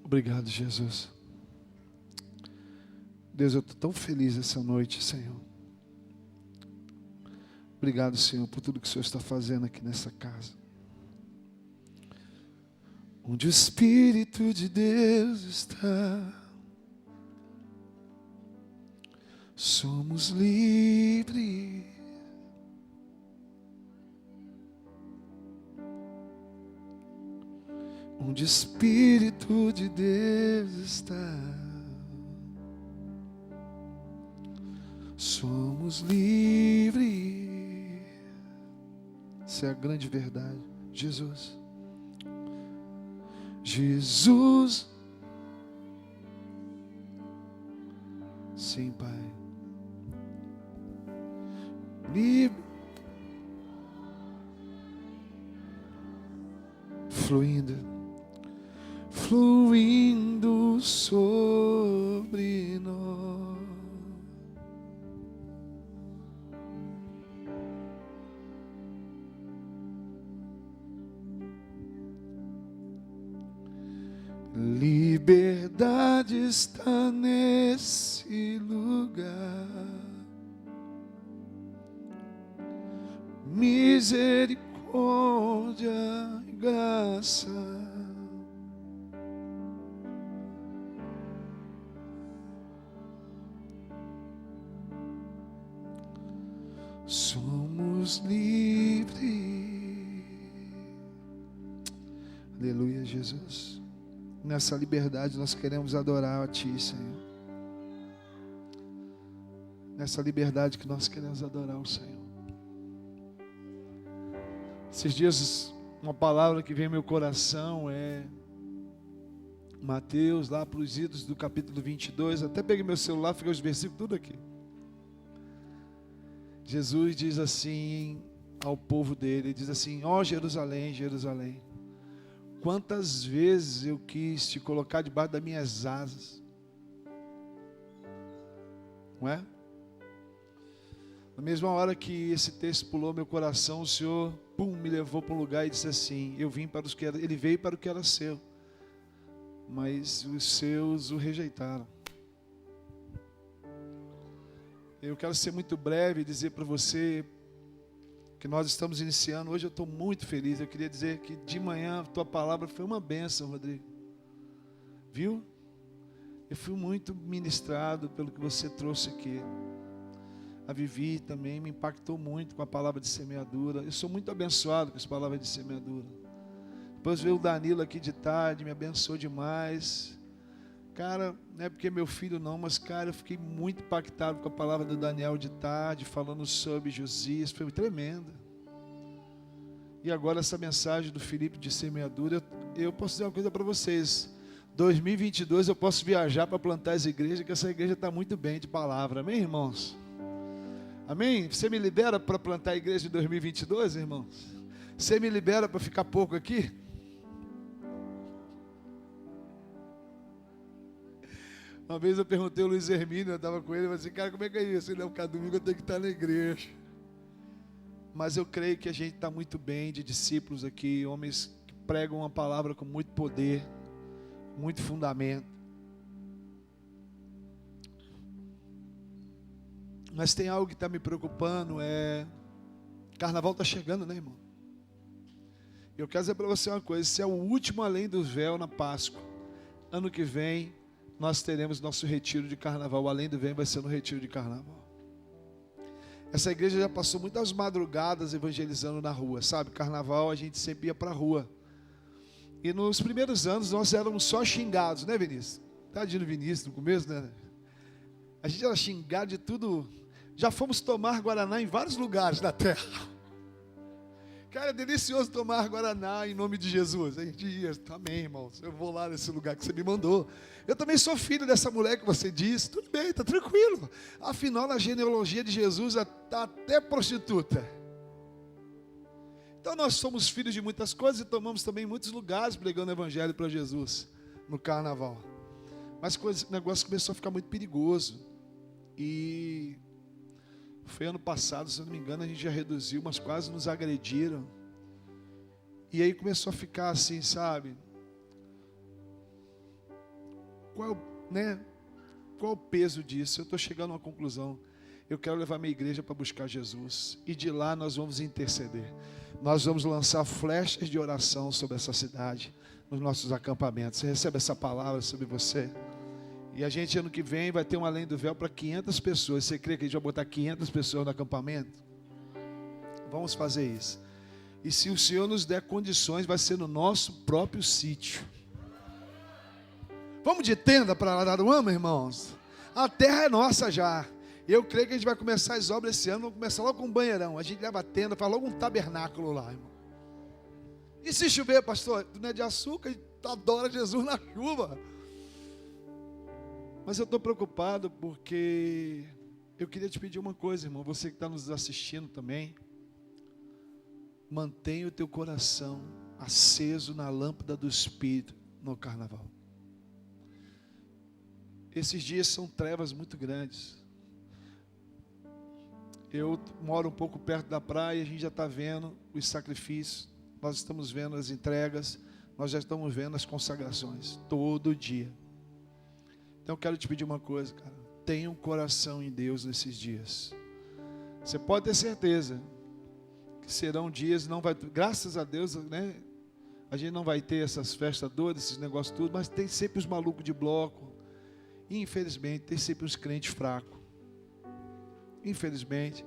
Obrigado, Jesus. Deus, eu estou tão feliz essa noite, Senhor. Obrigado, Senhor, por tudo que o Senhor está fazendo aqui nessa casa. Onde o Espírito de Deus está, somos livres. Onde o Espírito de Deus está, somos livres. Essa é a grande verdade. Jesus. Jesus. Sim, Pai. Livre. Fluindo sobre nós. Liberdade está nesse lugar. Misericórdia e graça. Somos livres. Aleluia, Jesus. Nessa liberdade nós queremos adorar a Ti, Senhor. Nessa liberdade que nós queremos adorar o Senhor. Esses dias uma palavra que vem ao meu coração é Mateus, lá para os idos do capítulo 22. Até peguei meu celular, fiquei os versículos tudo aqui. Jesus diz assim ao povo dele, diz assim: ó Jerusalém, Jerusalém, quantas vezes eu quis te colocar debaixo das minhas asas. Não é? Na mesma hora que esse texto pulou meu coração, o Senhor, me levou para um lugar e disse assim: Ele veio para o que era seu, mas os seus o rejeitaram. Eu quero ser muito breve e dizer para você que nós estamos iniciando. Hoje eu estou muito feliz. Eu queria dizer que de manhã a tua palavra foi uma bênção, Rodrigo. Viu? Eu fui muito ministrado pelo que você trouxe aqui. A Vivi também me impactou muito com a palavra de semeadura. Eu sou muito abençoado com essa palavra de semeadura. Depois veio o Danilo aqui de tarde, me abençoou demais. Cara, não é porque é meu filho não, mas cara, eu fiquei muito impactado com a palavra do Daniel de tarde, falando sobre Josias, foi tremenda. E agora essa mensagem do Felipe de semeadura, eu posso dizer uma coisa para vocês: 2022 eu posso viajar para plantar as igrejas, que essa igreja está muito bem de palavra, amém, irmãos? Amém? Você me libera para plantar a igreja em 2022, irmãos? Você me libera para ficar pouco aqui? Uma vez eu perguntei ao Luiz Hermínio, eu estava com ele, eu falei assim: cara, como é que é isso? Ele: cada domingo eu tenho que estar na igreja. Mas eu creio que a gente está muito bem de discípulos aqui, homens que pregam uma palavra com muito poder, muito fundamento. Mas tem algo que está me preocupando, Carnaval está chegando, né, irmão? Eu quero dizer para você uma coisa: esse é o último além do véu na Páscoa. Ano que vem nós teremos nosso retiro de carnaval. O além do véu vai ser no retiro de carnaval. Essa igreja já passou muitas madrugadas evangelizando na rua, sabe? Carnaval a gente sempre ia para a rua. E nos primeiros anos nós éramos só xingados, né, Vinícius? Tadinho do Vinícius no começo, né? A gente era xingado de tudo. Já fomos tomar Guaraná em vários lugares da terra. Cara, é delicioso tomar Guaraná em nome de Jesus. A gente ia: amém, irmãos, eu vou lá nesse lugar que você me mandou. Eu também sou filho dessa mulher que você disse. Tudo bem, está tranquilo. Afinal, na genealogia de Jesus está até prostituta. Então nós somos filhos de muitas coisas e tomamos também muitos lugares pregando o evangelho para Jesus no carnaval. Mas o negócio começou a ficar muito perigoso. E foi ano passado, se eu não me engano, a gente já reduziu, mas quase nos agrediram. E aí começou a ficar assim, sabe? qual o peso disso? Eu estou chegando a uma conclusão. Eu quero levar minha igreja para buscar Jesus. E de lá nós vamos interceder. Nós vamos lançar flechas de oração sobre essa cidade, nos nossos acampamentos. Você recebe essa palavra sobre você? E a gente, ano que vem, vai ter um Além do Véu para 500 pessoas. Você crê que a gente vai botar 500 pessoas no acampamento? Vamos fazer isso. E se o Senhor nos der condições, vai ser no nosso próprio sítio. Vamos de tenda para Araruama, irmãos? A terra é nossa já. Eu creio que a gente vai começar as obras esse ano. Vamos começar logo com um banheirão. A gente leva a tenda, faz logo um tabernáculo lá, irmão. E se chover, pastor? Tu não é de açúcar, a gente adora Jesus na chuva. Mas eu estou preocupado porque eu queria te pedir uma coisa, irmão. Você que está nos assistindo também. Mantenha o teu coração aceso na lâmpada do Espírito no carnaval. Esses dias são trevas muito grandes. Eu moro um pouco perto da praia, a gente já está vendo os sacrifícios, nós estamos vendo as entregas, nós já estamos vendo as consagrações, todo dia. Então eu quero te pedir uma coisa, cara. Tenha um coração em Deus nesses dias. Você pode ter certeza que serão dias, não vai, graças a Deus, né? A gente não vai ter essas festas doidas, esses negócios tudo, mas tem sempre os malucos de bloco. E infelizmente tem sempre uns crentes fracos. Infelizmente,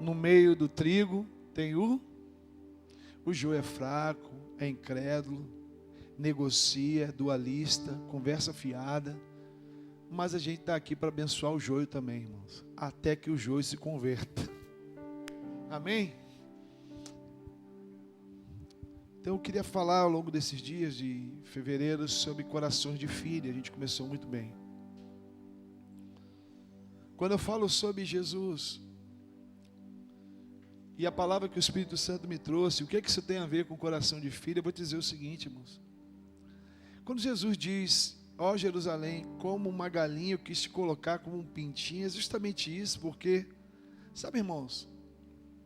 no meio do trigo tem o joio é fraco, é incrédulo, negocia, dualista, conversa fiada. Mas a gente está aqui para abençoar o joio também, irmãos, até que o joio se converta. Amém? Então eu queria falar ao longo desses dias de fevereiro sobre corações de filho. A gente começou muito bem. Quando eu falo sobre Jesus e a palavra que o Espírito Santo me trouxe, o que é que isso tem a ver com coração de filho? Eu vou te dizer o seguinte, irmãos. Quando Jesus diz, ó Jerusalém, como uma galinha eu quis te colocar como um pintinho, é justamente isso, porque, sabe, irmãos,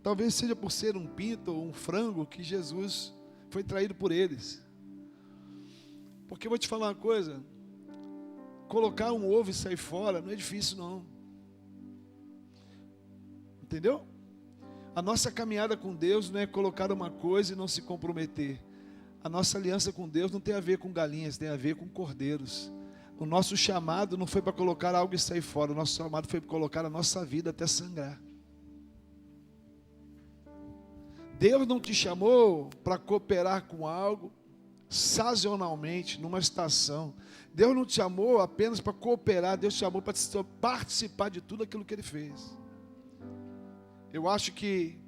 talvez seja por ser um pinto ou um frango que Jesus foi traído por eles. Porque eu vou te falar uma coisa, colocar um ovo e sair fora não é difícil não. Entendeu? A nossa caminhada com Deus não é colocar uma coisa e não se comprometer. A nossa aliança com Deus não tem a ver com galinhas, tem a ver com cordeiros. O nosso chamado não foi para colocar algo e sair fora. O nosso chamado foi para colocar a nossa vida até sangrar. Deus não te chamou para cooperar com algo sazonalmente, numa estação. Deus não te chamou apenas para cooperar. Deus te chamou para participar de tudo aquilo que Ele fez. Eu acho que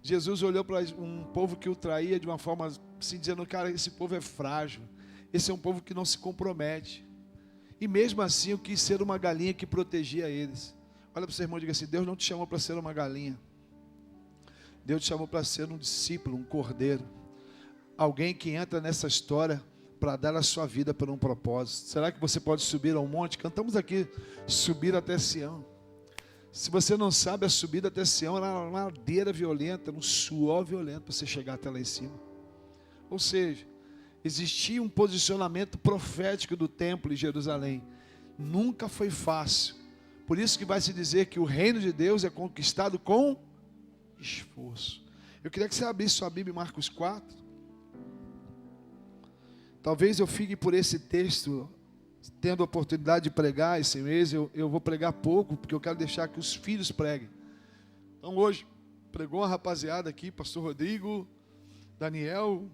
Jesus olhou para um povo que o traía de uma forma assim, dizendo, cara, esse povo é frágil, esse é um povo que não se compromete. E mesmo assim eu quis ser uma galinha que protegia eles. Olha para o seu irmão e diga assim, Deus não te chamou para ser uma galinha. Deus te chamou para ser um discípulo, um cordeiro. Alguém que entra nessa história para dar a sua vida por um propósito. Será que você pode subir ao monte? Cantamos aqui, subir até Sião. Se você não sabe, a subida até Sião era uma ladeira violenta, um suor violento para você chegar até lá em cima. Ou seja, existia um posicionamento profético do templo em Jerusalém. Nunca foi fácil. Por isso que vai se dizer que o reino de Deus é conquistado com esforço. Eu queria que você abrisse sua Bíblia em Marcos 4. Talvez eu fique por esse texto tendo a oportunidade de pregar esse mês. Eu vou pregar pouco, porque eu quero deixar que os filhos preguem. Então hoje, pregou uma rapaziada aqui, pastor Rodrigo, Daniel,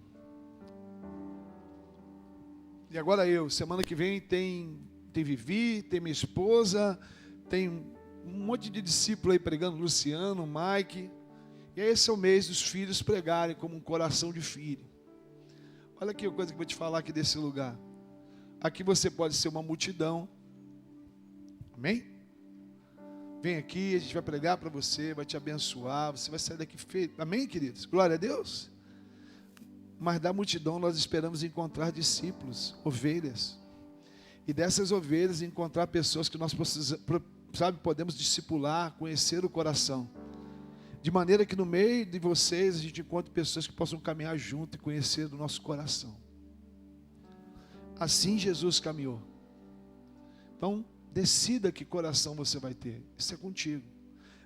e agora eu. Semana que vem tem Vivi, tem minha esposa, tem um monte de discípulo aí pregando, Luciano, Mike, e esse é o mês dos filhos pregarem como um coração de filho. Olha aqui a coisa que eu vou te falar aqui desse lugar. Aqui você pode ser uma multidão. Amém? Vem aqui, a gente vai pregar para você, vai te abençoar, você vai sair daqui feito. Amém, queridos? Glória a Deus. Mas da multidão nós esperamos encontrar discípulos, ovelhas. E dessas ovelhas encontrar pessoas que nós podemos discipular, conhecer o coração. De maneira que no meio de vocês a gente encontre pessoas que possam caminhar junto e conhecer o nosso coração. Assim Jesus caminhou. Então, decida que coração você vai ter. Isso é contigo.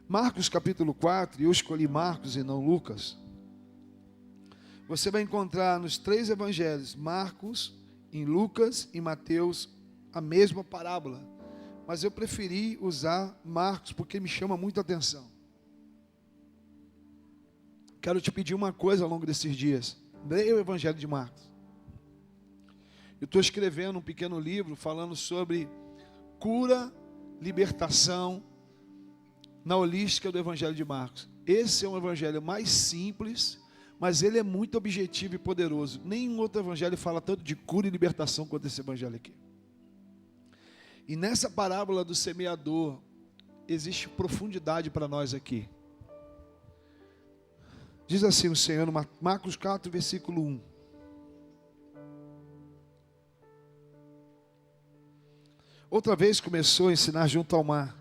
Marcos capítulo 4, e eu escolhi Marcos e não Lucas. Você vai encontrar nos 3 evangelhos, Marcos, em Lucas e Mateus, a mesma parábola. Mas eu preferi usar Marcos porque me chama muito a atenção. Quero te pedir uma coisa ao longo desses dias. Leia o evangelho de Marcos. Eu estou escrevendo um pequeno livro falando sobre cura, libertação na holística do evangelho de Marcos. Esse é um evangelho mais simples, mas ele é muito objetivo e poderoso. Nenhum outro evangelho fala tanto de cura e libertação quanto esse evangelho aqui. E nessa parábola do semeador, existe profundidade para nós aqui. Diz assim o Senhor, no Marcos 4, versículo 1. Outra vez começou a ensinar junto ao mar.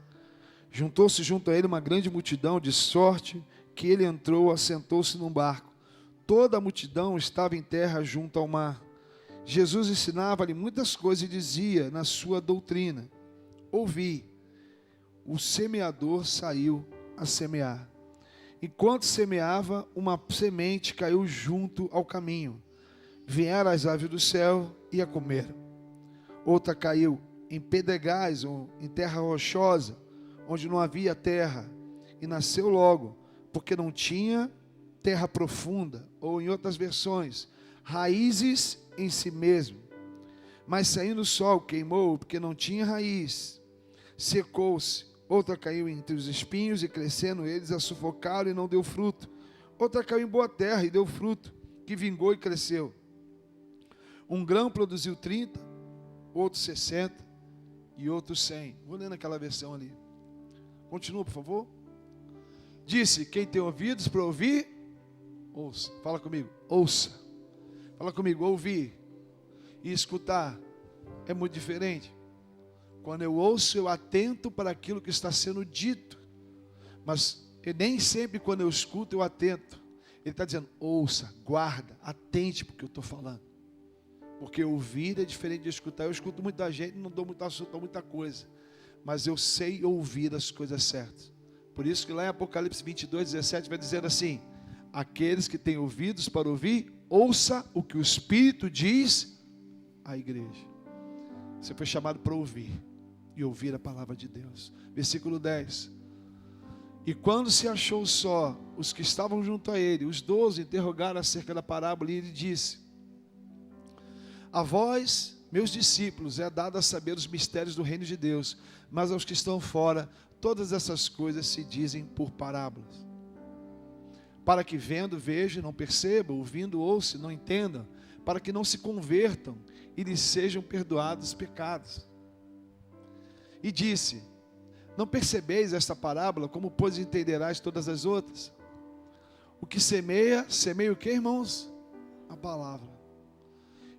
Juntou-se junto a ele uma grande multidão, de sorte que ele entrou, assentou-se num barco. Toda a multidão estava em terra junto ao mar. Jesus ensinava-lhe muitas coisas e dizia na sua doutrina: ouvi, o semeador saiu a semear. Enquanto semeava, uma semente caiu junto ao caminho. Vieram as aves do céu e a comeram. Outra caiu em pedregais ou em terra rochosa, onde não havia terra, e nasceu logo, porque não tinha terra profunda, ou em outras versões, raízes em si mesmo. Mas saindo o sol, queimou, porque não tinha raiz, secou-se. Outra caiu entre os espinhos, e crescendo eles a sufocaram e não deu fruto. Outra caiu em boa terra e deu fruto, que vingou e cresceu. Um grão produziu 30, outro 60 e outro 100. Vou ler naquela versão ali. Continua, por favor. Disse: quem tem ouvidos para ouvir, ouça. Fala comigo, ouça. Fala comigo, ouvir e escutar é muito diferente. Quando eu ouço, eu atento para aquilo que está sendo dito. Mas nem sempre quando eu escuto, eu atento. Ele está dizendo, ouça, guarda, atente para o que eu estou falando. Porque ouvir é diferente de escutar. Eu escuto muita gente, não dou muito assunto a muita coisa. Mas eu sei ouvir as coisas certas. Por isso que lá em Apocalipse 22, 17 vai dizer assim: aqueles que têm ouvidos para ouvir, ouça o que o Espírito diz à igreja. Você foi chamado para ouvir e ouvir a palavra de Deus. Versículo 10. E quando se achou só, os que estavam junto a ele, os 12, interrogaram acerca da parábola, e ele disse: a vós, meus discípulos, é dado a saber os mistérios do reino de Deus, mas aos que estão fora, todas essas coisas se dizem por parábolas, para que vendo, vejam, não percebam, ouvindo, ouçam, não entendam, para que não se convertam e lhes sejam perdoados os pecados. E disse: não percebeis esta parábola, como pois entenderás todas as outras? O que semeia, semeia o que, irmãos? A palavra.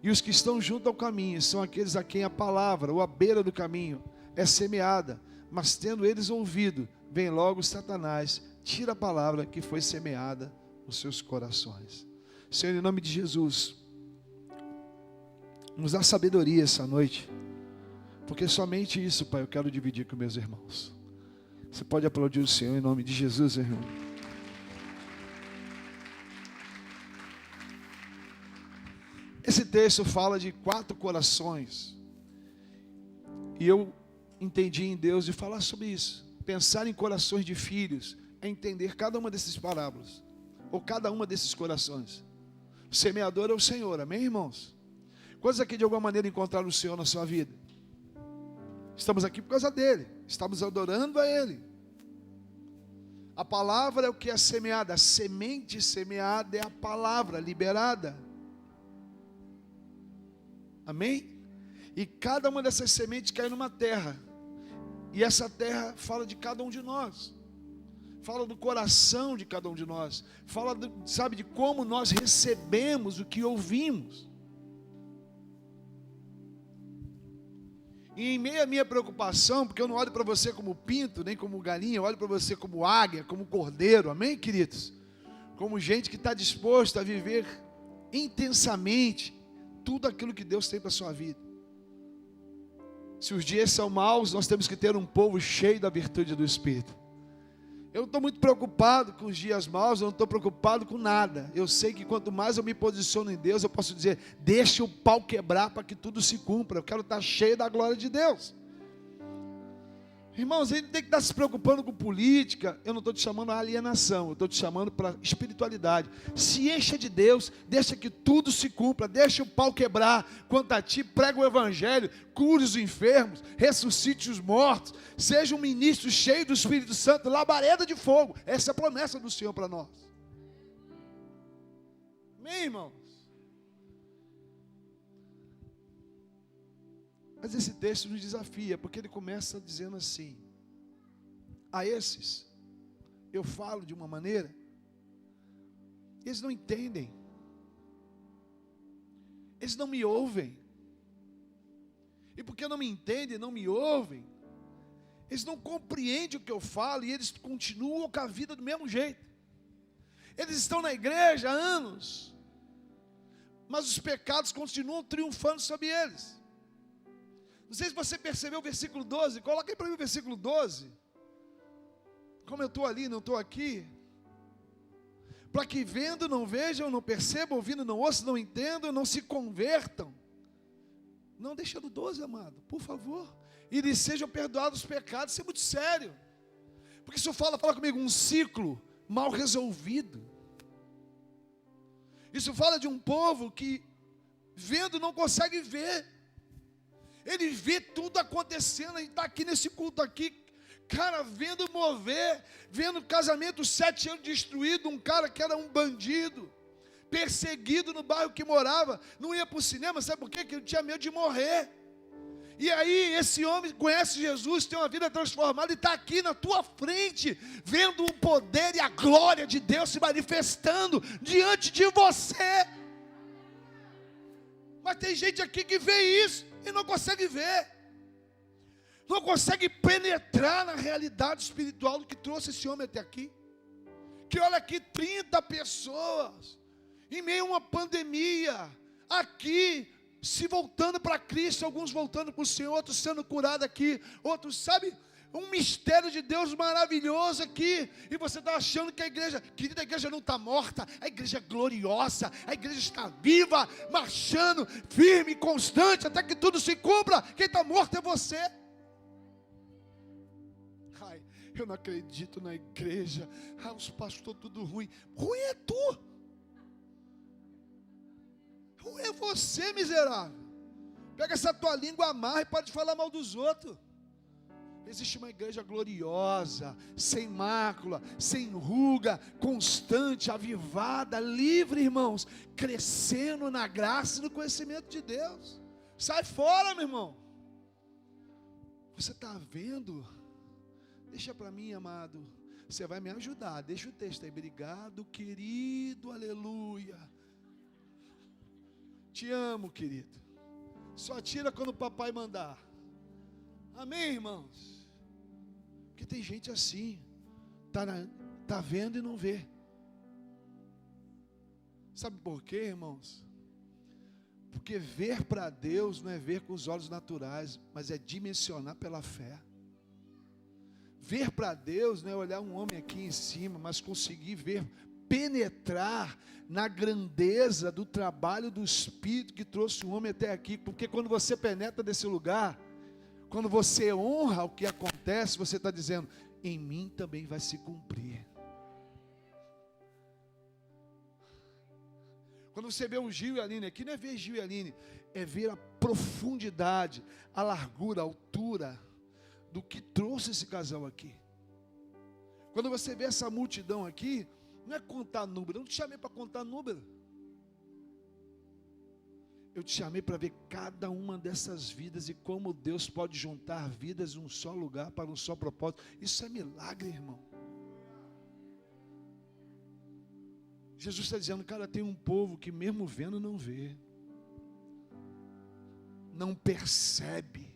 E os que estão junto ao caminho são aqueles a quem a palavra, ou a beira do caminho, é semeada. Mas tendo eles ouvido, vem logo Satanás, tira a palavra que foi semeada nos seus corações. Senhor, em nome de Jesus, nos dá sabedoria essa noite, porque somente isso, Pai, eu quero dividir com meus irmãos. Você pode aplaudir o Senhor em nome de Jesus, irmão. Esse texto fala de 4 corações. E eu entendi em Deus de falar sobre isso. Pensar em corações de filhos é entender cada uma dessas parábolas, ou cada uma desses corações. O semeador é o Senhor, amém, irmãos? Quantos aqui de alguma maneira encontraram o Senhor na sua vida? Estamos aqui por causa dele, estamos adorando a ele. A palavra é o que é semeada, a semente semeada é a palavra liberada. Amém? E cada uma dessas sementes cai numa terra. E essa terra fala de cada um de nós. Fala do coração de cada um de nós. Fala, sabe, de como nós recebemos o que ouvimos. E em meio à minha preocupação, porque eu não olho para você como pinto, nem como galinha, eu olho para você como águia, como cordeiro, amém, queridos? Como gente que está disposta a viver intensamente tudo aquilo que Deus tem para a sua vida. Se os dias são maus, nós temos que ter um povo cheio da virtude do Espírito. Eu não estou muito preocupado com os dias maus, eu não estou preocupado com nada. Eu sei que quanto mais eu me posiciono em Deus, eu posso dizer, deixa o pau quebrar para que tudo se cumpra. Eu quero estar cheio da glória de Deus. Irmãos, a gente tem que estar se preocupando com política. Eu não estou te chamando a alienação, eu estou te chamando para espiritualidade. Se encha de Deus, deixa que tudo se cumpra, deixa o pau quebrar. Quanto a ti, prega o evangelho, cure os enfermos, ressuscite os mortos, seja um ministro cheio do Espírito Santo, labareda de fogo. Essa é a promessa do Senhor para nós. Amém, irmãos? Mas esse texto nos desafia, porque ele começa dizendo assim: a esses eu falo de uma maneira, eles não entendem, eles não me ouvem, e porque não me entendem, não me ouvem, eles não compreendem o que eu falo, e eles continuam com a vida do mesmo jeito. Eles estão na igreja há anos, mas os pecados continuam triunfando sobre eles. Não sei se você percebeu o versículo 12. Coloca aí para mim o versículo 12. Como eu estou ali, não estou aqui. Para que vendo não vejam, não percebam, ouvindo não ouçam, não entendam, não se convertam. Não deixa do 12, amado, por favor. E lhes sejam perdoados os pecados. Isso é muito sério. Porque isso fala comigo, um ciclo mal resolvido. Isso fala de um povo que vendo não consegue ver. Ele vê tudo acontecendo, a gente está aqui nesse culto aqui, cara, vendo mover, vendo casamento 7 anos destruído, um cara que era um bandido, perseguido no bairro que morava, não ia para o cinema, sabe por quê? Porque ele tinha medo de morrer. E aí esse homem conhece Jesus, tem uma vida transformada e está aqui na tua frente, vendo o poder e a glória de Deus se manifestando diante de você. Mas tem gente aqui que vê isso e não consegue ver, não consegue penetrar na realidade espiritual do que trouxe esse homem até aqui. Que olha aqui, 30 pessoas, em meio a uma pandemia, aqui, se voltando para Cristo, alguns voltando para o Senhor, outros sendo curados aqui, outros, sabe, um mistério de Deus maravilhoso aqui, e você está achando que a igreja, querida, a igreja não está morta, a igreja é gloriosa, a igreja está viva, marchando, firme, constante, até que tudo se cumpra. Quem está morto é você. Ai, eu não acredito na igreja, os pastores tudo ruim. Ruim é tu, ruim é você, miserável. Pega essa tua língua, amarra e para de falar mal dos outros. Existe uma igreja gloriosa, sem mácula, sem ruga, constante, avivada, livre, irmãos, crescendo na graça e no conhecimento de Deus. Sai fora, meu irmão. Você está vendo? Deixa para mim, amado. Você vai me ajudar. Deixa o texto aí. Obrigado, querido, aleluia. Te amo, querido. Só tira quando o papai mandar. Amém, irmãos? Porque tem gente assim, tá vendo e não vê. Sabe por quê, irmãos? Porque ver para Deus não é ver com os olhos naturais, mas é dimensionar pela fé. Ver para Deus não é olhar um homem aqui em cima, mas conseguir ver, penetrar na grandeza do trabalho do Espírito que trouxe o homem até aqui. Porque quando você penetra desse lugar, quando você honra o que acontece, você está dizendo, em mim também vai se cumprir. Quando você vê o Gil e a Aline aqui, não é ver Gil e a Aline, é ver a profundidade, a largura, a altura do que trouxe esse casal aqui. Quando você vê essa multidão aqui, não é contar número, eu não te chamei para contar número. Eu te chamei para ver cada uma dessas vidas e como Deus pode juntar vidas em um só lugar para um só propósito. Isso é milagre, irmão. Jesus está dizendo, cara, tem um povo que mesmo vendo não vê, não percebe,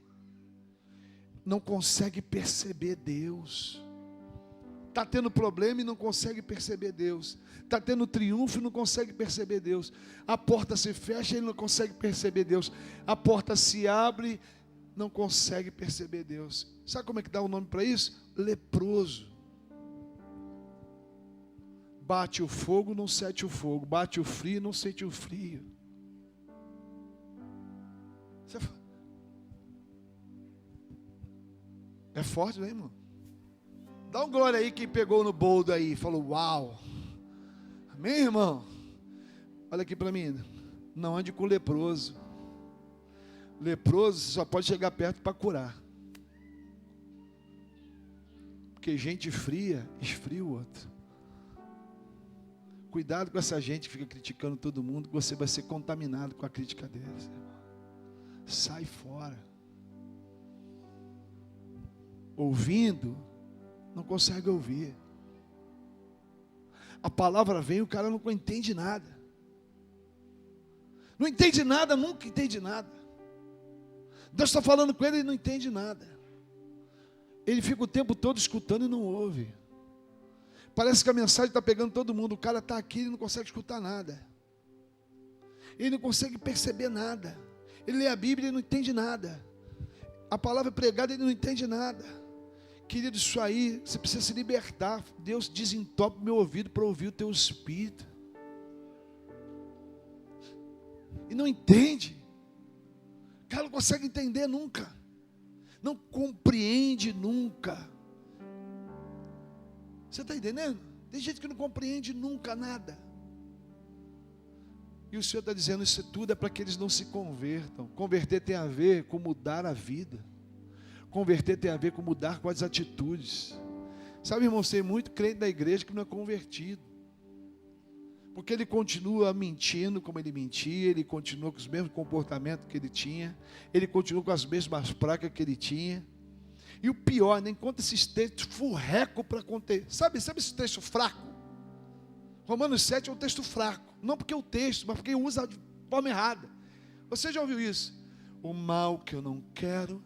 não consegue perceber Deus. Está tendo problema e não consegue perceber Deus. Está tendo triunfo e não consegue perceber Deus. A porta se fecha e ele não consegue perceber Deus. A porta se abre não consegue perceber Deus. Sabe como é que dá o nome para isso? Leproso. Bate o fogo, não sente o fogo. Bate o frio, não sente o frio. É forte, né, irmão? Dá um glória aí quem pegou no boldo aí, falou uau. Amém, irmão? Olha aqui para mim. Não ande com leproso. Leproso você só pode chegar perto para curar. Porque gente fria esfria o outro. Cuidado com essa gente que fica criticando todo mundo, que você vai ser contaminado com a crítica deles. Sai fora. Ouvindo, não consegue ouvir. A palavra vem e o cara não entende nada. Não entende nada, nunca entende nada. Deus está falando com ele e não entende nada. Ele fica o tempo todo escutando e não ouve. Parece que a mensagem está pegando todo mundo. O cara está aqui e não consegue escutar nada. Ele não consegue perceber nada. Ele lê a Bíblia e não entende nada. A palavra pregada ele não entende nada. Querido, isso aí, você precisa se libertar. Deus desentope o meu ouvido para ouvir o teu espírito. E não entende. O cara não consegue entender nunca. Não compreende nunca. Você está entendendo? Tem gente que não compreende nunca nada. E o Senhor está dizendo, isso tudo é para que eles não se convertam. Converter tem a ver com mudar a vida. Converter tem a ver com mudar com as atitudes. Sabe, irmão, tem muito crente da igreja que não é convertido. Porque ele continua mentindo como ele mentia, ele continua com os mesmos comportamentos que ele tinha, ele continua com as mesmas práticas que ele tinha. E o pior, nem conta esses textos furreco para conter. Sabe esse texto fraco? Romanos 7 é um texto fraco. Não porque é o texto, mas porque usa de forma errada. Você já ouviu isso? O mal que eu não quero,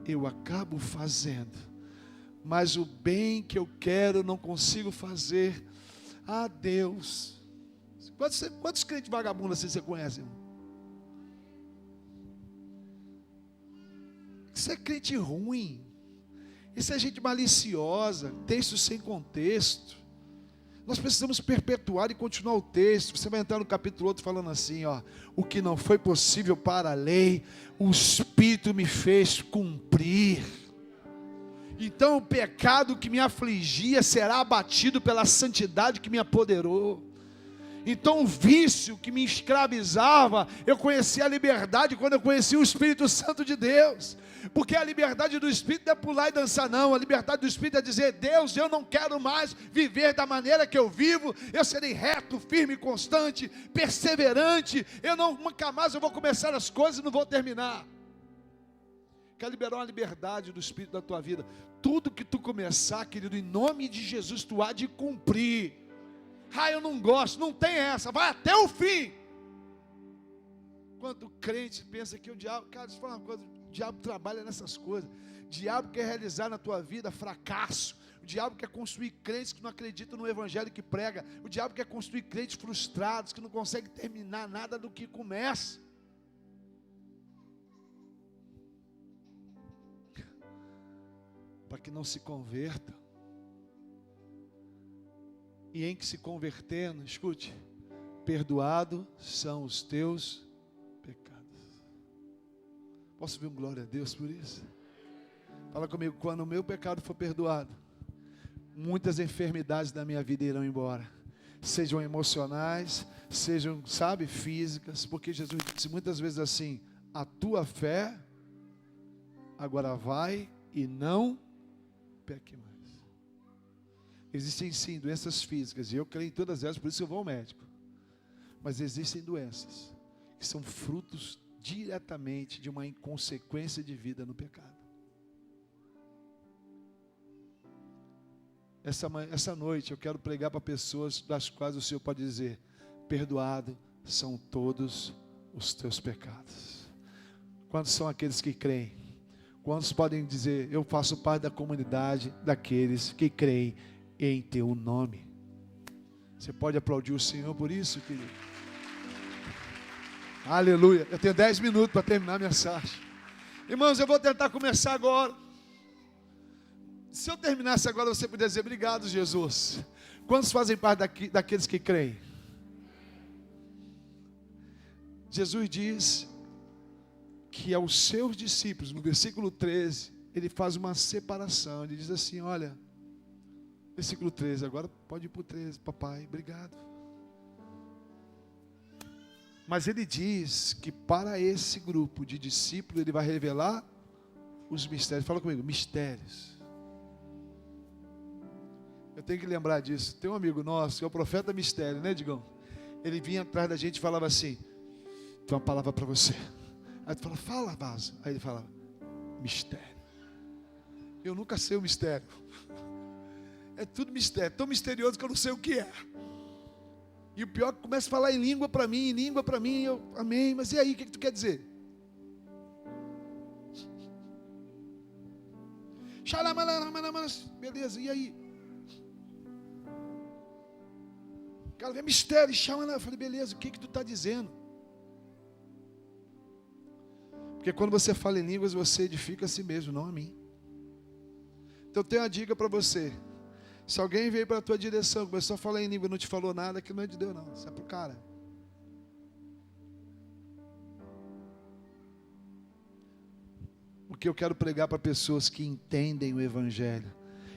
eu acabo fazendo. Mas o bem que eu quero, não consigo fazer. Ah, Deus. Quantos crentes vagabundos assim você conhece, irmão? Isso é crente ruim. Isso é gente maliciosa, texto sem contexto. Nós precisamos perpetuar e continuar o texto. Você vai entrar no capítulo outro falando assim, ó: o que não foi possível para a lei, o Espírito me fez cumprir. Então o pecado que me afligia será abatido pela santidade que me apoderou. Então o vício que me escravizava, eu conheci a liberdade quando eu conheci o Espírito Santo de Deus. Porque a liberdade do Espírito não é pular e dançar não. A liberdade do Espírito é dizer: Deus, eu não quero mais viver da maneira que eu vivo. Eu serei reto, firme, constante, perseverante. Nunca mais eu vou começar as coisas e não vou terminar. Quer liberar uma liberdade do Espírito da tua vida. Tudo que tu começar, querido, em nome de Jesus, tu há de cumprir. Ah, eu não gosto, não tem essa, vai até o fim. Quanto crente pensa que o diabo, cara, deixa eu falar uma coisa, o diabo trabalha nessas coisas. O diabo quer realizar na tua vida fracasso. O diabo quer construir crentes que não acreditam no evangelho que prega. O diabo quer construir crentes frustrados que não conseguem terminar nada do que começa. Para que não se convertam. E em que se convertendo, escute, perdoado são os teus pecados. Posso ouvir um glória a Deus por isso? Fala comigo: quando o meu pecado for perdoado, muitas enfermidades da minha vida irão embora. Sejam emocionais, sejam, físicas. Porque Jesus disse muitas vezes assim: a tua fé agora vai e não peque mais. Existem sim doenças físicas, e eu creio em todas elas, por isso eu vou ao médico. Mas existem doenças que são frutos diretamente de uma inconsequência de vida no pecado. Essa noite eu quero pregar para pessoas das quais o Senhor pode dizer: perdoado são todos os teus pecados. Quantos são aqueles que creem? Quantos podem dizer: eu faço parte da comunidade daqueles que creem em teu nome? Você pode aplaudir o Senhor por isso, querido? Aleluia. Eu tenho 10 minutos para terminar a mensagem. Irmãos, eu vou tentar começar agora. Se eu terminasse agora, você poderia dizer: obrigado, Jesus. Quantos fazem parte daqueles que creem? Jesus diz que aos seus discípulos, no versículo 13, ele faz uma separação. Ele diz assim: olha, versículo 13, agora pode ir para o 13, papai, obrigado. Mas ele diz que para esse grupo de discípulos, ele vai revelar os mistérios. Fala comigo, mistérios. Eu tenho que lembrar disso. Tem um amigo nosso, que é o profeta mistério, né, Digão? Ele vinha atrás da gente e falava assim: tem uma palavra para você. Aí tu fala: fala, vaso. Aí ele falava: mistério. Eu nunca sei o mistério. É tudo mistério, tão misterioso que eu não sei o que é. E o pior é que começa a falar em língua para mim, eu, amém, mas e aí, o que tu quer dizer? Beleza, e aí? O cara vê mistério, eu falei: beleza, o que tu está dizendo? Porque quando você fala em línguas, você edifica a si mesmo, não a mim. Então eu tenho uma dica para você. Se alguém veio para a tua direção, começou a falar em língua e não te falou nada, aquilo não é de Deus não, isso é para o cara. Porque eu quero pregar para pessoas que entendem o Evangelho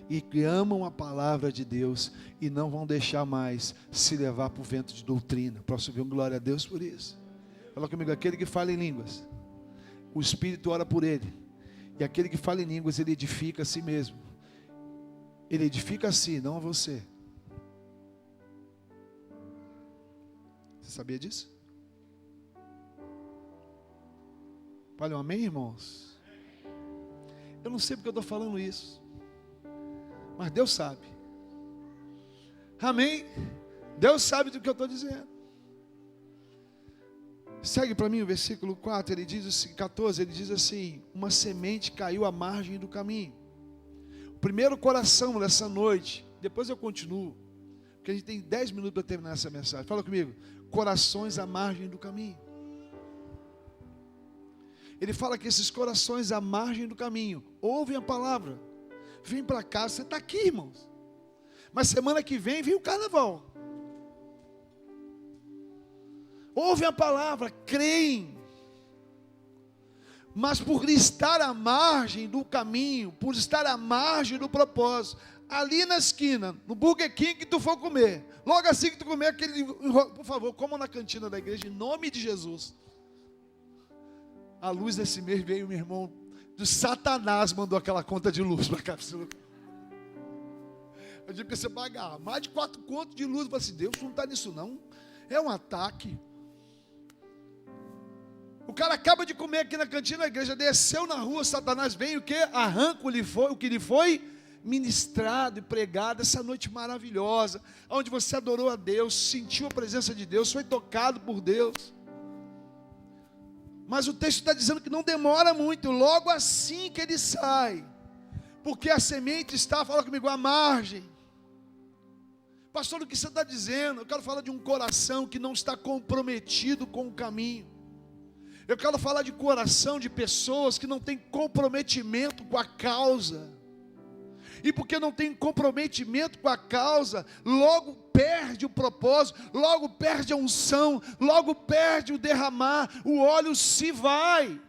e que amam a palavra de Deus e não vão deixar mais se levar para o vento de doutrina. Posso ouvir um glória a Deus por isso? Fala comigo: aquele que fala em línguas, o Espírito ora por ele, e aquele que fala em línguas, ele edifica a si mesmo. Ele edifica a si, não a você. Você sabia disso? Olha, um amém, irmãos? Eu não sei porque eu estou falando isso, mas Deus sabe. Amém? Deus sabe do que eu estou dizendo. Segue para mim o versículo 4, ele diz assim, 14, ele diz assim: uma semente caiu à margem do caminho. O primeiro coração dessa noite, depois eu continuo, porque a gente tem 10 minutos para terminar essa mensagem. Fala comigo: corações à margem do caminho. Ele fala que esses corações à margem do caminho ouvem a palavra, vem para cá. Você está aqui, irmãos, mas semana que vem o carnaval. Ouvem a palavra, creem, mas por estar à margem do caminho, por estar à margem do propósito, ali na esquina, no Burger King que tu for comer, logo assim que tu comer aquele, por favor, coma na cantina da igreja, em nome de Jesus. A luz desse mês veio, meu irmão, do Satanás mandou aquela conta de luz para cá. Eu digo que você pagar mais de 4 contos de luz. Eu falei assim: Deus não está nisso não, é um ataque. O cara acaba de comer aqui na cantina da igreja, desceu na rua, Satanás vem, o que? Arranca o que lhe foi ministrado e pregado essa noite maravilhosa, onde você adorou a Deus, sentiu a presença de Deus, foi tocado por Deus. Mas o texto está dizendo que não demora muito, logo assim que ele sai, porque a semente está, fala comigo, à margem. Pastor, o que você está dizendo? Eu quero falar de um coração que não está comprometido com o caminho. Eu quero falar de coração de pessoas que não têm comprometimento com a causa. E porque não tem comprometimento com a causa, logo perde o propósito, logo perde a unção, logo perde o derramar, o óleo se vai.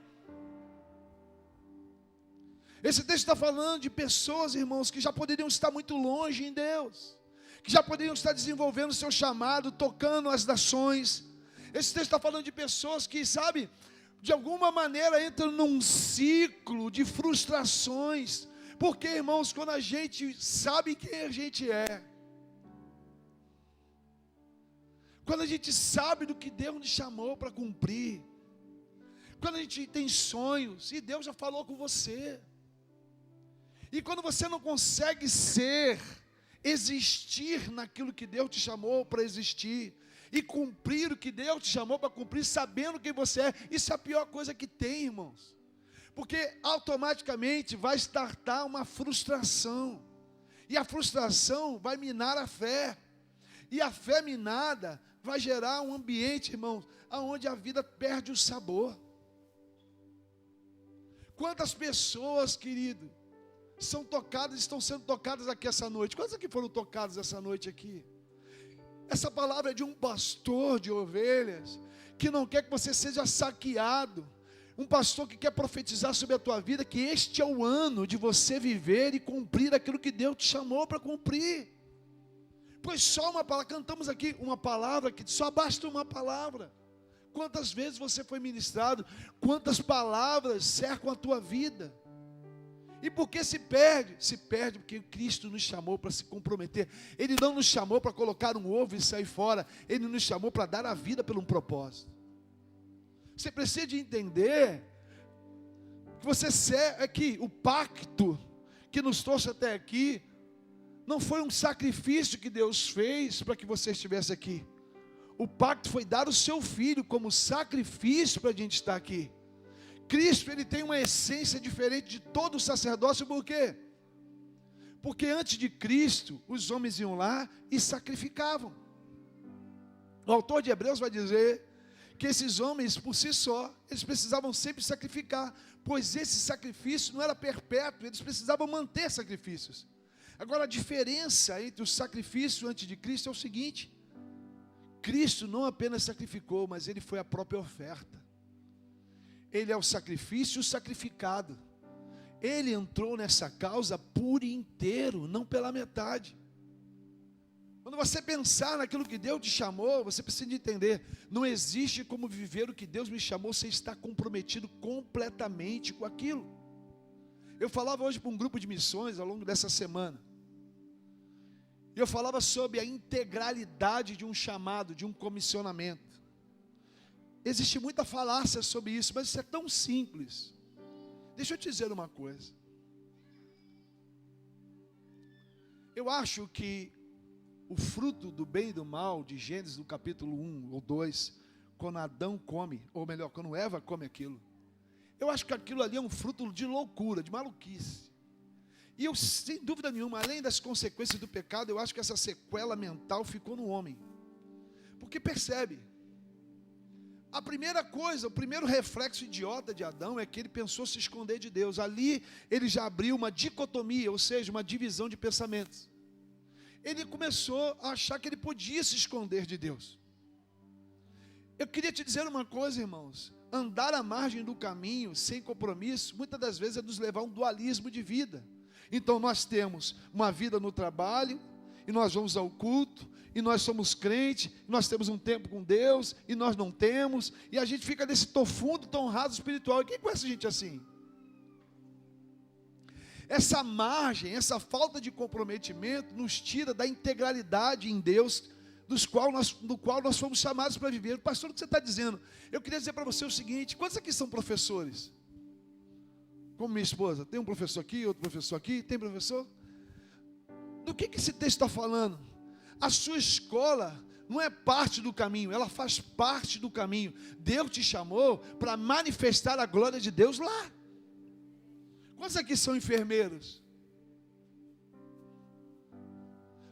Esse texto está falando de pessoas, irmãos, que já poderiam estar muito longe em Deus, que já poderiam estar desenvolvendo o seu chamado, tocando as nações. Esse texto está falando de pessoas que, sabe, de alguma maneira entram num ciclo de frustrações. Porque, irmãos, quando a gente sabe quem a gente é, quando a gente sabe do que Deus nos chamou para cumprir, quando a gente tem sonhos, e Deus já falou com você, e quando você não consegue existir naquilo que Deus te chamou para existir, e cumprir o que Deus te chamou para cumprir, sabendo quem você é, isso é a pior coisa que tem, irmãos. Porque automaticamente vai startar uma frustração. E a frustração vai minar a fé. E a fé minada vai gerar um ambiente, irmãos, onde a vida perde o sabor. Quantas pessoas, querido, são tocadas, estão sendo tocadas aqui essa noite? Quantas aqui foram tocadas essa noite aqui? Essa palavra é de um pastor de ovelhas, que não quer que você seja saqueado. Um pastor que quer profetizar sobre a tua vida, que este é o ano de você viver e cumprir aquilo que Deus te chamou para cumprir. Pois só uma palavra, cantamos aqui uma palavra, que só basta uma palavra. Quantas vezes você foi ministrado, quantas palavras cercam a tua vida. E por que se perde? Se perde porque Cristo nos chamou para se comprometer. Ele não nos chamou para colocar um ovo e sair fora. Ele nos chamou para dar a vida por um propósito. Você precisa de entender que o pacto que nos trouxe até aqui não foi um sacrifício que Deus fez para que você estivesse aqui. O pacto foi dar o seu filho como sacrifício para a gente estar aqui. Cristo, ele tem uma essência diferente de todo o sacerdócio, por quê? Porque antes de Cristo, os homens iam lá e sacrificavam. O autor de Hebreus vai dizer que esses homens, por si só, eles precisavam sempre sacrificar, pois esse sacrifício não era perpétuo, eles precisavam manter sacrifícios. Agora, a diferença entre o sacrifício antes de Cristo é o seguinte: Cristo não apenas sacrificou, mas ele foi a própria oferta. Ele é o sacrifício sacrificado. Ele entrou nessa causa por inteiro, não pela metade. Quando você pensar naquilo que Deus te chamou, você precisa entender, não existe como viver o que Deus me chamou sem estar comprometido completamente com aquilo. Eu falava hoje para um grupo de missões ao longo dessa semana. E eu falava sobre a integralidade de um chamado, de um comissionamento. Existe muita falácia sobre isso, mas isso é tão simples. Deixa eu te dizer uma coisa. Eu acho que o fruto do bem e do mal, de Gênesis, no capítulo 1 ou 2, quando Adão come, ou melhor, quando Eva come aquilo, eu acho que aquilo ali é um fruto de loucura, de maluquice. E eu, sem dúvida nenhuma, além das consequências do pecado, eu acho que essa sequela mental ficou no homem. Porque percebe, a primeira coisa, o primeiro reflexo idiota de Adão é que ele pensou se esconder de Deus. Ali ele já abriu uma dicotomia, ou seja, uma divisão de pensamentos. Ele começou a achar que ele podia se esconder de Deus. Eu queria te dizer uma coisa, irmãos. Andar à margem do caminho, sem compromisso, muitas das vezes é nos levar a um dualismo de vida. Então nós temos uma vida no trabalho, e nós vamos ao culto, e nós somos crentes, nós temos um tempo com Deus, e nós não temos, e a gente fica nesse fundo tão raso espiritual. E quem conhece gente assim? Essa margem, essa falta de comprometimento nos tira da integralidade em Deus, do qual nós fomos chamados para viver. Pastor, o que você está dizendo? Eu queria dizer para você o seguinte: quantos aqui são professores? Como minha esposa, tem um professor aqui, outro professor aqui, tem professor? Do que esse texto está falando? A sua escola não é parte do caminho, ela faz parte do caminho. Deus te chamou para manifestar a glória de Deus lá. Quantos aqui são enfermeiros?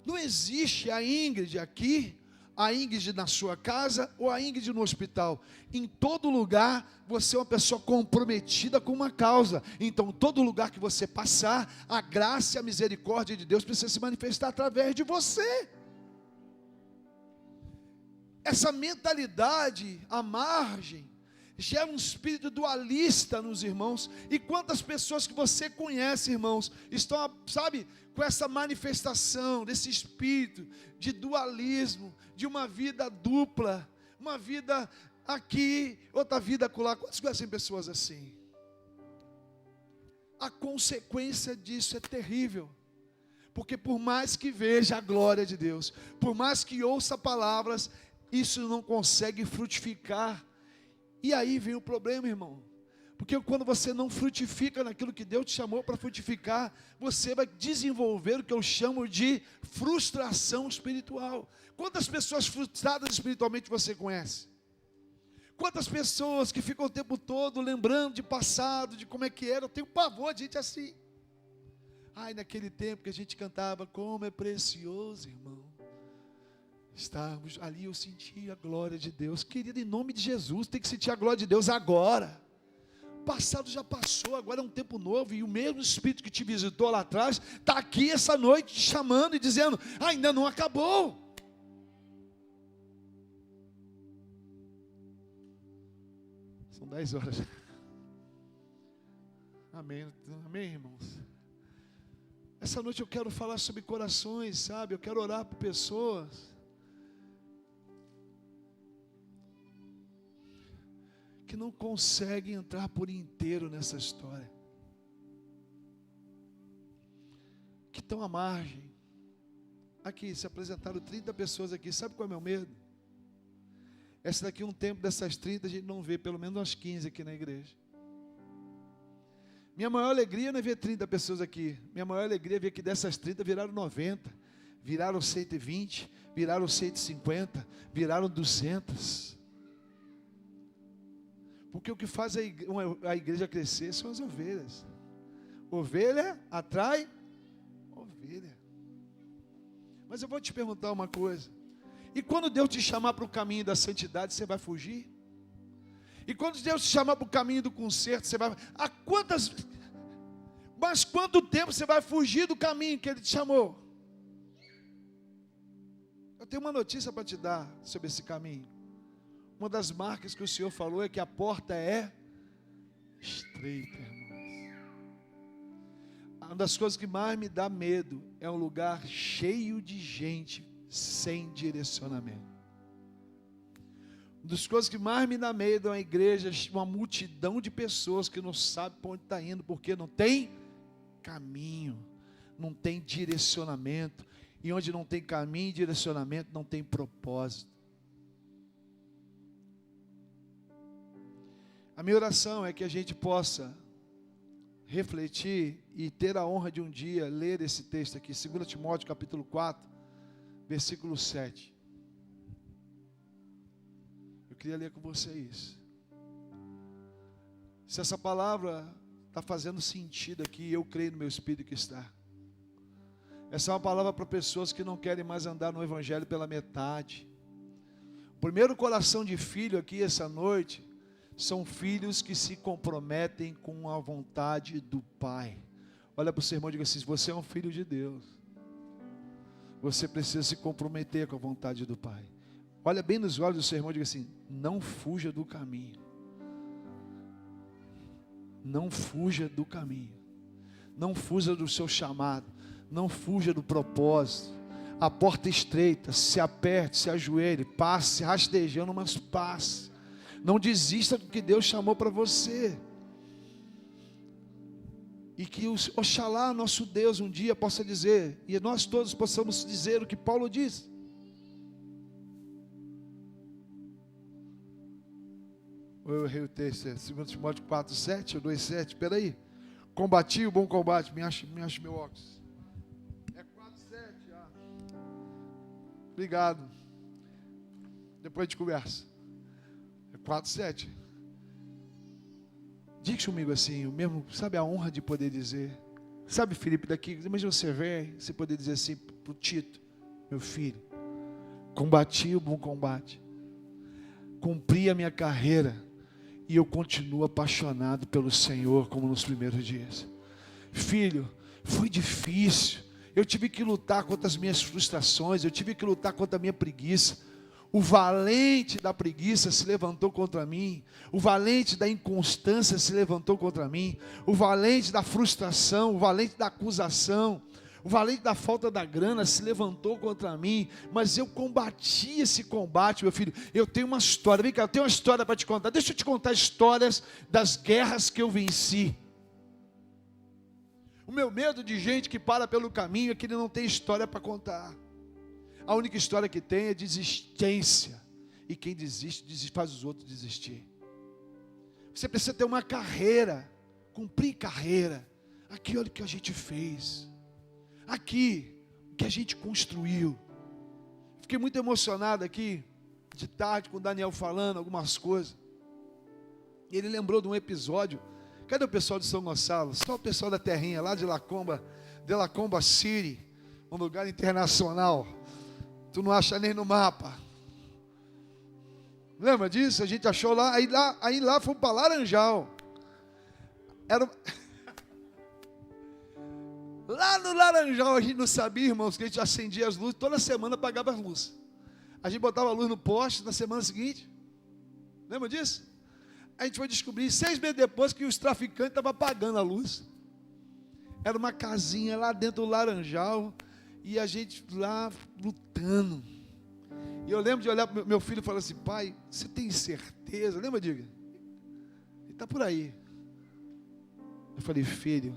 Não existe a Ingrid aqui, a Ingrid na sua casa ou a Ingrid no hospital. Em todo lugar você é uma pessoa comprometida com uma causa. Então todo lugar que você passar, a graça e a misericórdia de Deus precisa se manifestar através de você. Essa mentalidade à margem gera um espírito dualista nos irmãos. E quantas pessoas que você conhece, irmãos, estão, sabe, com essa manifestação desse espírito de dualismo, de uma vida dupla, uma vida aqui, outra vida acolá. Quantos conhecem pessoas assim? A consequência disso é terrível. Porque por mais que veja a glória de Deus, por mais que ouça palavras, isso não consegue frutificar. E aí vem o problema, irmão. Porque quando você não frutifica naquilo que Deus te chamou para frutificar, você vai desenvolver o que eu chamo de frustração espiritual. Quantas pessoas frustradas espiritualmente você conhece? Quantas pessoas que ficam o tempo todo lembrando de passado, de como é que era? Eu tenho pavor de gente assim. Ai, naquele tempo que a gente cantava, como é precioso, irmão, estarmos ali, eu senti a glória de Deus. Querido, em nome de Jesus, tem que sentir a glória de Deus agora. passado já passou, agora é um tempo novo, e o mesmo Espírito que te visitou lá atrás, está aqui essa noite te chamando e dizendo, ainda não acabou. São 10 horas. Amém, amém, irmãos. Essa noite eu quero falar sobre corações, sabe? Eu quero orar por pessoas que não conseguem entrar por inteiro nessa história, que estão à margem. Aqui, se apresentaram 30 pessoas aqui, sabe qual é o meu medo? Essa daqui, um tempo dessas 30, a gente não vê pelo menos umas 15 aqui na igreja. Minha maior alegria não é ver 30 pessoas aqui, minha maior alegria é ver que dessas 30 viraram 90, viraram 120, viraram 150, viraram 200. Porque o que faz a igreja crescer são as ovelhas. Ovelha atrai ovelha. Mas eu vou te perguntar uma coisa. E quando Deus te chamar para o caminho da santidade, você vai fugir? E quando Deus te chamar para o caminho do conserto, você vai... Mas quanto tempo você vai fugir do caminho que Ele te chamou? Eu tenho uma notícia para te dar sobre esse caminho. Uma das marcas que o Senhor falou é que a porta é estreita, irmãos. Uma das coisas que mais me dá medo é um lugar cheio de gente sem direcionamento. Uma das coisas que mais me dá medo é uma igreja, uma multidão de pessoas que não sabe para onde está indo, porque não tem caminho, não tem direcionamento. E onde não tem caminho e direcionamento, não tem propósito. A minha oração é que a gente possa refletir e ter a honra de um dia ler esse texto aqui, 2 Timóteo capítulo 4, versículo 7. Eu queria ler com vocês. Se essa palavra está fazendo sentido aqui, eu creio no meu espírito que está. Essa é uma palavra para pessoas que não querem mais andar no evangelho pela metade. O primeiro coração de filho aqui essa noite são filhos que se comprometem com a vontade do Pai. Olha para o seu irmão e diga assim: você é um filho de Deus, você precisa se comprometer com a vontade do Pai. Olha bem nos olhos do seu irmão e diga assim: não fuja do caminho. Não fuja do caminho. Não fuja do seu chamado. Não fuja do propósito. A porta estreita, se aperte, se ajoelhe, passe rastejando, mas passe. Não desista do que Deus chamou para você. E que Oxalá, nosso Deus, um dia possa dizer, e nós todos possamos dizer o que Paulo diz. Eu errei o texto, é 2 Timóteo 4, 7 ou 2, 7, espera aí. Combati o bom combate, me acha meu óculos. É 4, 7, Obrigado. Depois a gente conversa. 4, 7. Diga comigo assim, o mesmo, sabe a honra de poder dizer. Sabe, Felipe, daqui, imagina você ver, você poder dizer assim para o Tito: meu filho, combati o bom combate, cumpri a minha carreira, e eu continuo apaixonado pelo Senhor como nos primeiros dias. Filho, foi difícil, eu tive que lutar contra as minhas frustrações, eu tive que lutar contra a minha preguiça. O valente da preguiça se levantou contra mim. O valente da inconstância se levantou contra mim. O valente da frustração, o valente da acusação, o valente da falta da grana se levantou contra mim. Mas eu combati esse combate, meu filho. Eu tenho uma história, vem cá, eu tenho uma história para te contar. Deixa eu te contar histórias das guerras que eu venci. O meu medo de gente que para pelo caminho é que ele não tem história para contar. A única história que tem é desistência. E quem desiste, faz os outros desistir. Você precisa ter uma carreira, cumprir carreira. Aqui, olha o que a gente fez. Aqui, o que a gente construiu. Fiquei muito emocionado aqui, de tarde, com o Daniel falando algumas coisas. E ele lembrou de um episódio. Cadê o pessoal de São Gonçalo? Só o pessoal da terrinha, lá de Lacomba, de Lacomba City, um lugar internacional. Tu não acha nem no mapa. Lembra disso? A gente achou lá, aí lá fomos para Laranjal. Era... Lá no Laranjal, a gente não sabia, irmãos, que a gente acendia as luzes, toda semana apagava as luzes. A gente botava a luz no poste na semana seguinte. Lembra disso? A gente foi descobrir 6 meses depois que os traficantes estavam apagando a luz. Era uma casinha lá dentro do Laranjal e a gente lá lutando. E eu lembro de olhar para meu filho e falar assim: pai, você tem certeza? Lembra, diga? Ele está por aí. Eu falei: filho,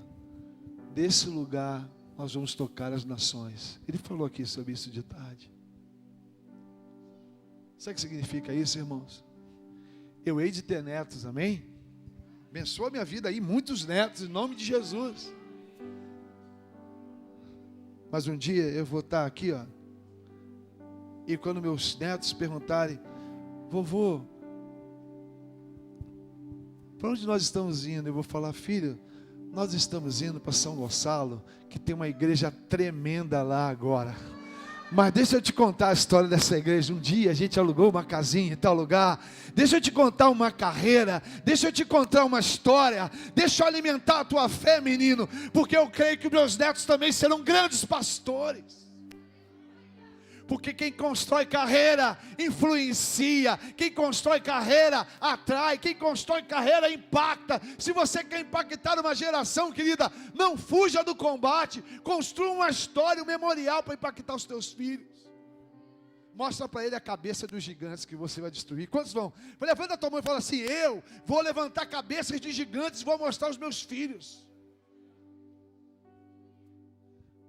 desse lugar nós vamos tocar as nações. Ele falou aqui sobre isso de tarde. Sabe o que significa isso, irmãos? Eu hei de ter netos, amém? Abençoa a minha vida aí, muitos netos, em nome de Jesus. Mas um dia eu vou estar aqui, ó, e quando meus netos perguntarem: vovô, para onde nós estamos indo? Eu vou falar: filho, nós estamos indo para São Gonçalo, que tem uma igreja tremenda lá agora. Mas deixa eu te contar a história dessa igreja. Um dia a gente alugou uma casinha em tal lugar. Deixa eu te contar uma carreira. Deixa eu te contar uma história. Deixa eu alimentar a tua fé, menino. Porque eu creio que meus netos também serão grandes pastores. Porque quem constrói carreira influencia, quem constrói carreira atrai, quem constrói carreira impacta. Se você quer impactar uma geração, querida, não fuja do combate, construa uma história, um memorial para impactar os teus filhos. Mostra para ele a cabeça dos gigantes que você vai destruir. Quantos vão? Levanta a tua mão e fala assim: eu vou levantar cabeças de gigantes e vou mostrar aos meus filhos.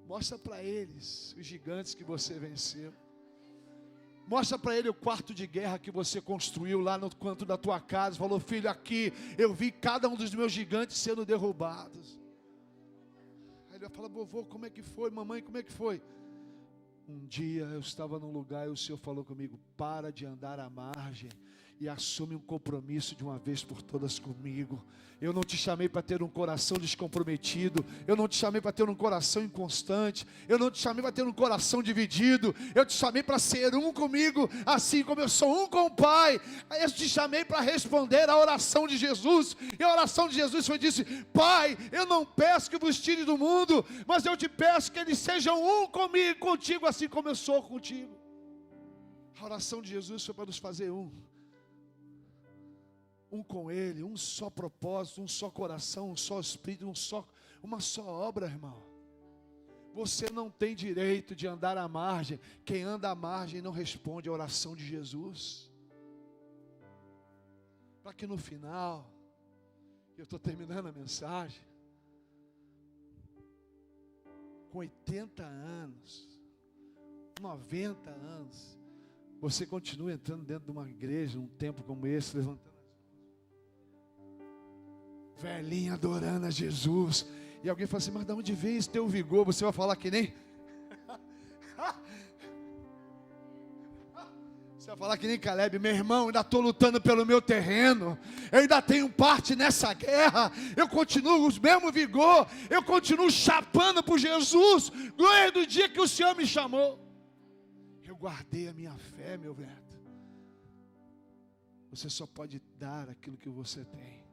Mostra para eles os gigantes que você venceu. Mostra para ele o quarto de guerra que você construiu lá no canto da tua casa. Falou: filho, aqui eu vi cada um dos meus gigantes sendo derrubados. Aí ele vai falar: vovô, como é que foi? Mamãe, como é que foi? Um dia eu estava num lugar e o Senhor falou comigo: para de andar à margem e assume um compromisso de uma vez por todas comigo. Eu não te chamei para ter um coração descomprometido. Eu não te chamei para ter um coração inconstante. Eu não te chamei para ter um coração dividido. Eu te chamei para ser um comigo, assim como eu sou um com o Pai. Eu te chamei para responder à oração de Jesus. E a oração de Jesus foi: disse: Pai, eu não peço que vos tire do mundo, mas eu te peço que eles sejam um comigo, contigo, assim como eu sou contigo. A oração de Jesus foi para nos fazer um com Ele, um só propósito, um só coração, um só espírito, uma só obra, irmão. Você não tem direito de andar à margem. Quem anda à margem não responde à oração de Jesus. Para que no final, eu estou terminando a mensagem, com 80 anos, 90 anos, você continua entrando dentro de uma igreja, um tempo como esse, levantando velhinha adorando a Jesus, e alguém fala assim: mas de onde vem esse teu vigor? Você vai falar que nem você vai falar que nem Caleb: meu irmão, ainda estou lutando pelo meu terreno, eu ainda tenho parte nessa guerra, eu continuo o mesmo vigor, eu continuo chapando por Jesus, desde o dia que o Senhor me chamou. Eu guardei a minha fé, meu neto. Você só pode dar aquilo que você tem.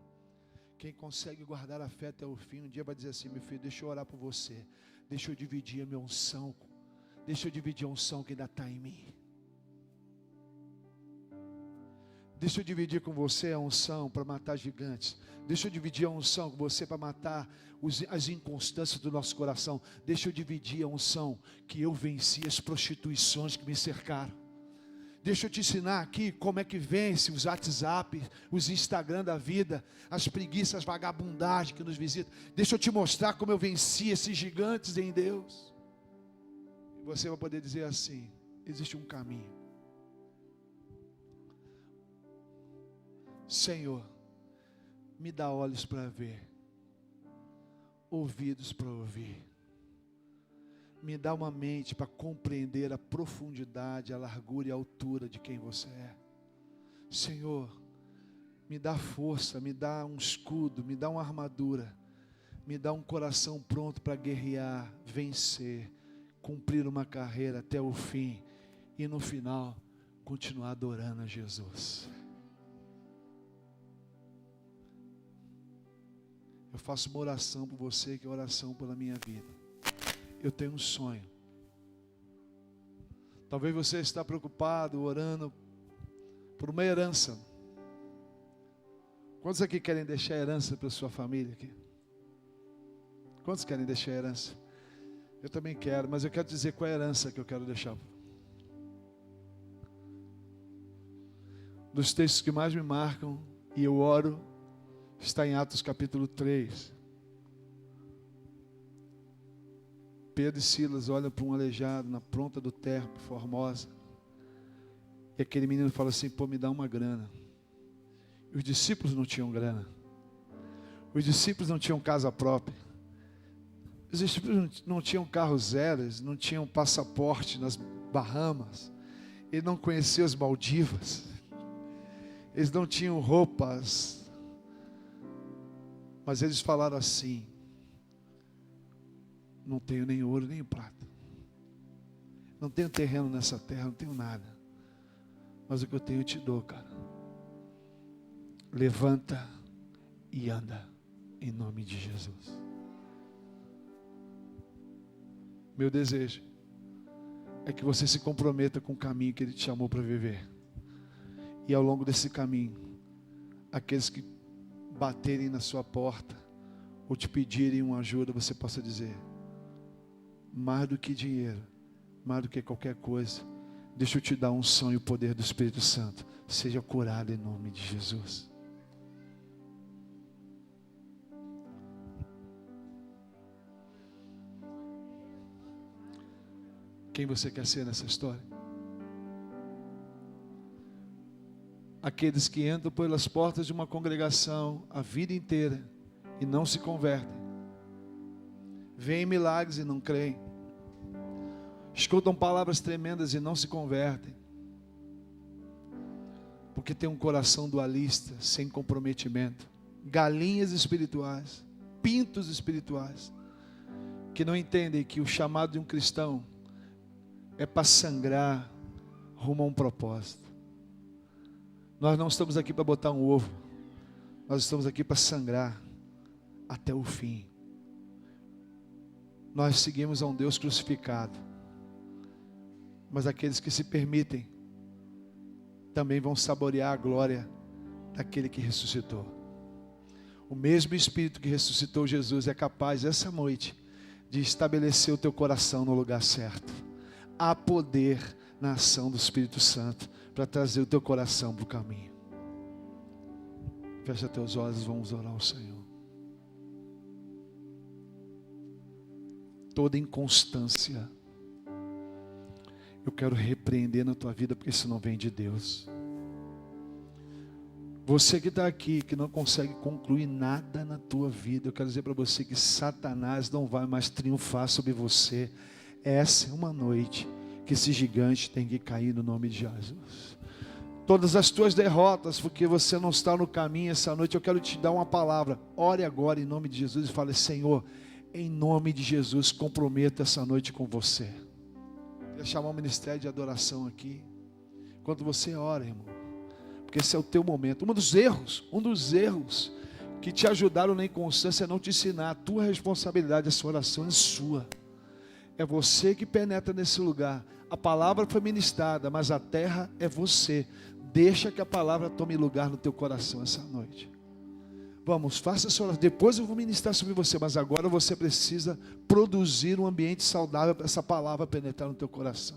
Quem consegue guardar a fé até o fim, um dia vai dizer assim: meu filho, deixa eu orar por você, deixa eu dividir a minha unção, deixa eu dividir a unção que ainda está em mim. Deixa eu dividir com você a unção para matar gigantes. Deixa eu dividir a unção com você para matar as inconstâncias do nosso coração. Deixa eu dividir a unção que eu venci as prostituições que me cercaram. Deixa eu te ensinar aqui como é que vence os WhatsApp, os Instagram da vida, as preguiças, as vagabundagens que nos visitam. Deixa eu te mostrar como eu venci esses gigantes em Deus. E você vai poder dizer assim: existe um caminho. Senhor, me dá olhos para ver, ouvidos para ouvir. Me dá uma mente para compreender a profundidade, a largura e a altura de quem você é. Senhor, me dá força, me dá um escudo, me dá uma armadura, me dá um coração pronto para guerrear, vencer, cumprir uma carreira até o fim e no final continuar adorando a Jesus. eu faço uma oração por você, que é oração pela minha vida. Eu tenho um sonho. Talvez você está preocupado, orando por uma herança. Quantos aqui querem deixar herança para sua família aqui? Quantos querem deixar herança? Eu também quero, mas eu quero dizer qual é a herança que eu quero deixar. Dos textos que mais me marcam, e eu oro, está em Atos capítulo 3. Pedro e Silas olham para um aleijado na ponta do Terpo, Formosa. E aquele menino fala assim: pô, me dá uma grana. E os discípulos não tinham grana. Os discípulos não tinham casa própria. Os discípulos não tinham carros zeros, não tinham passaporte nas Bahamas. Ele não conhecia as Maldivas. Eles não tinham roupas. Mas eles falaram assim: não tenho nem ouro nem prata. Não tenho terreno nessa terra, não tenho nada. Mas o que eu tenho eu te dou, cara. Levanta e anda, em nome de Jesus. Meu desejo é que você se comprometa com o caminho que Ele te chamou para viver. E ao longo desse caminho, aqueles que baterem na sua porta ou te pedirem uma ajuda, você possa dizer: mais do que dinheiro, mais do que qualquer coisa, deixa eu te dar um sonho e o poder do Espírito Santo. Seja curado em nome de Jesus. Quem você quer ser nessa história? Aqueles que entram pelas portas de uma congregação a vida inteira e não se convertem, veem milagres e não creem, escutam palavras tremendas e não se convertem, porque tem um coração dualista, sem comprometimento, galinhas espirituais, pintos espirituais, que não entendem que o chamado de um cristão é para sangrar rumo a um propósito. Nós não estamos aqui para botar um ovo, nós estamos aqui para sangrar até o fim. Nós seguimos a um Deus crucificado, mas aqueles que se permitem também vão saborear a glória daquele que ressuscitou. O mesmo Espírito que ressuscitou Jesus é capaz essa noite de estabelecer o teu coração no lugar certo. Há poder na ação do Espírito Santo para trazer o teu coração para o caminho. Fecha teus olhos, vamos orar ao Senhor. Toda inconstância eu quero repreender na tua vida, porque isso não vem de Deus. Você que está aqui, que não consegue concluir nada na tua vida, eu quero dizer para você que Satanás não vai mais triunfar sobre você. Essa é uma noite que esse gigante tem que cair no nome de Jesus. Todas as tuas derrotas, porque você não está no caminho essa noite, eu quero te dar uma palavra. Ore agora em nome de Jesus e fale: Senhor, em nome de Jesus, comprometo essa noite com você. Quero chamar um ministério de adoração aqui. Quando você ora, irmão, porque esse é o teu momento. Um dos erros que te ajudaram na inconstância é não te ensinar. A tua responsabilidade, essa oração é sua. É você que penetra nesse lugar. A palavra foi ministrada, mas a terra é você. Deixa que a palavra tome lugar no teu coração essa noite. Vamos, faça essa oração. Depois eu vou ministrar sobre você, mas agora você precisa produzir um ambiente saudável para essa palavra penetrar no teu coração.